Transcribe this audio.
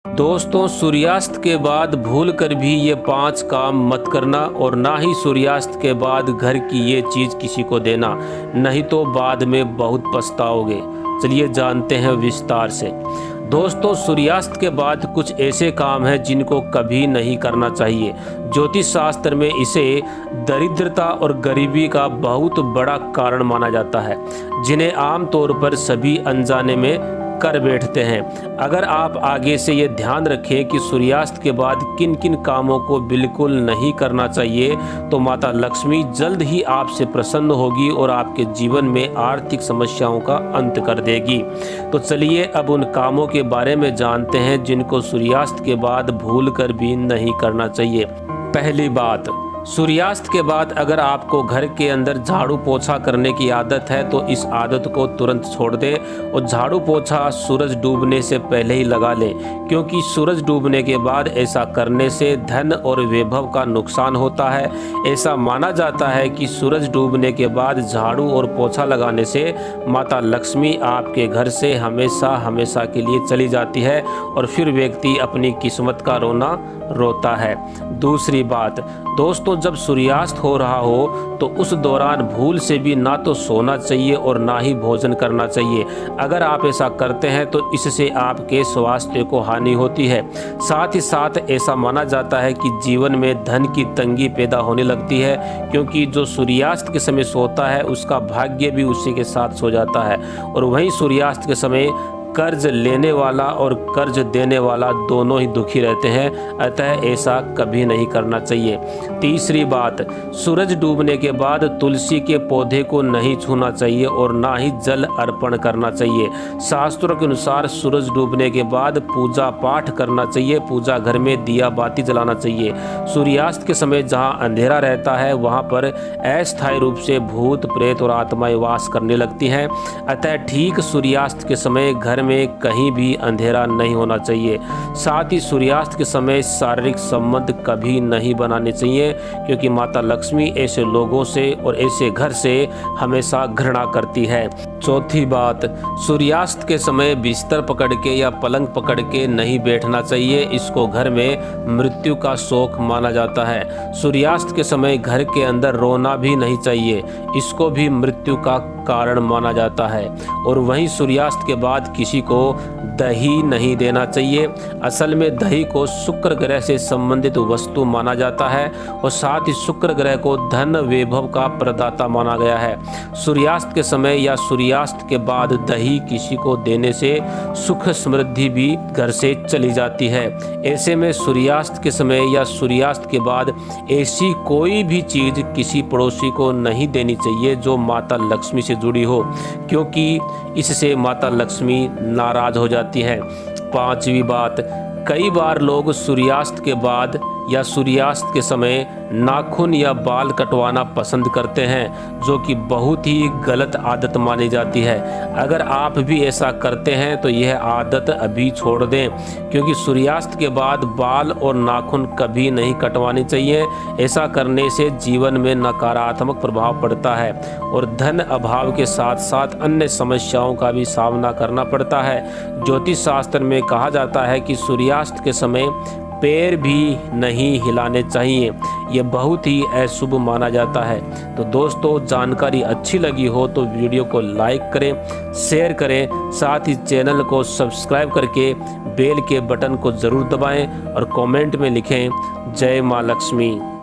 दोस्तों, सूर्यास्त के बाद भूल कर भी ये 5 काम मत करना और ना ही सूर्यास्त के बाद घर की ये चीज़ किसी को देना, नहीं तो बाद में बहुत पछताओगे। चलिए जानते हैं विस्तार से। दोस्तों, सूर्यास्त के बाद कुछ ऐसे काम हैं जिनको कभी नहीं करना चाहिए। ज्योतिष शास्त्र में इसे दरिद्रता और गरीबी का बहुत बड़ा कारण माना जाता है, जिन्हें आमतौर पर सभी अनजाने में कर बैठते हैं। अगर आप आगे से ये ध्यान रखें कि सूर्यास्त के बाद किन किन कामों को बिल्कुल नहीं करना चाहिए, तो माता लक्ष्मी जल्द ही आपसे प्रसन्न होगी और आपके जीवन में आर्थिक समस्याओं का अंत कर देगी। तो चलिए अब उन कामों के बारे में जानते हैं जिनको सूर्यास्त के बाद भूल कर भी नहीं करना चाहिए। पहली बात, सूर्यास्त के बाद अगर आपको घर के अंदर झाड़ू पोछा करने की आदत है तो इस आदत को तुरंत छोड़ दें और झाड़ू पोछा सूरज डूबने से पहले ही लगा लें, क्योंकि सूरज डूबने के बाद ऐसा करने से धन और वैभव का नुकसान होता है। ऐसा माना जाता है कि सूरज डूबने के बाद झाड़ू और पोछा लगाने से माता लक्ष्मी आपके घर से हमेशा हमेशा के लिए चली जाती है और फिर व्यक्ति अपनी किस्मत का रोना रोता है। दूसरी बात, दोस्तों, जब सूर्यास्त हो रहा हो तो उस दौरान भूल से भी ना तो सोना चाहिए और ना ही भोजन करना चाहिए। अगर आप ऐसा करते हैं तो इससे आपके स्वास्थ्य को हानि होती है। साथ ही साथ ऐसा माना जाता है कि जीवन में धन की तंगी पैदा होने लगती है, क्योंकि जो सूर्यास्त के समय सोता है उसका भाग्य भी उसी के साथ सो जाता है और वहीं सूर्यास्त के समय कर्ज लेने वाला और कर्ज देने वाला दोनों ही दुखी रहते हैं। अतः ऐसा कभी नहीं करना चाहिए। तीसरी बात, सूरज डूबने के बाद तुलसी के पौधे को नहीं छूना चाहिए और ना ही जल अर्पण करना चाहिए। शास्त्रों के अनुसार सूरज डूबने के बाद पूजा पाठ करना चाहिए, पूजा घर में दिया बाती जलाना चाहिए। सूर्यास्त के समय जहाँ अंधेरा रहता है वहाँ पर अस्थायी रूप से भूत प्रेत और आत्माएं वास करने लगती हैं। अतः ठीक सूर्यास्त के समय घर में कहीं भी अंधेरा नहीं होना चाहिए। साथ ही सूर्यास्त के समय शारीरिक संबंध कभी नहीं बनाने चाहिए, क्योंकि माता लक्ष्मी ऐसे लोगों से और ऐसे घर से हमेशा घृणा करती है। चौथी बात, सूर्यास्त के समय बिस्तर पकड़ के या पलंग पकड़ के नहीं बैठना चाहिए। इसको घर में मृत्यु का शोक माना जाता है। सूर्यास्त के समय घर के अंदर रोना भी नहीं चाहिए, इसको भी मृत्यु का कारण माना जाता है। और वहीं सूर्यास्त के बाद किसी को दही नहीं देना चाहिए। असल में दही को शुक्र ग्रह से संबंधित वस्तु माना जाता है और साथ ही शुक्र ग्रह को धन वैभव का प्रदाता माना गया है। सूर्यास्त के समय या सूर्यास्त के बाद दही किसी को देने से सुख समृद्धि भी घर से चली जाती है। ऐसे में सूर्यास्त के समय या सूर्यास्त के बाद ऐसी कोई भी चीज़ किसी पड़ोसी को नहीं देनी चाहिए जो माता लक्ष्मी से जुड़ी हो, क्योंकि इससे माता लक्ष्मी नाराज हो जाती है। पांचवी बात, कई बार लोग सूर्यास्त के बाद या सूर्यास्त के समय नाखून या बाल कटवाना पसंद करते हैं, जो कि बहुत ही गलत आदत मानी जाती है। अगर आप भी ऐसा करते हैं तो यह आदत अभी छोड़ दें, क्योंकि सूर्यास्त के बाद बाल और नाखून कभी नहीं कटवाने चाहिए। ऐसा करने से जीवन में नकारात्मक प्रभाव पड़ता है और धन अभाव के साथ साथ अन्य समस्याओं का भी सामना करना पड़ता है। ज्योतिष शास्त्र में कहा जाता है कि सूर्यास्त के समय पैर भी नहीं हिलाने चाहिए, ये बहुत ही अशुभ माना जाता है। तो दोस्तों, जानकारी अच्छी लगी हो तो वीडियो को लाइक करें, शेयर करें, साथ ही चैनल को सब्सक्राइब करके बेल के बटन को ज़रूर दबाएं और कमेंट में लिखें जय माँ लक्ष्मी।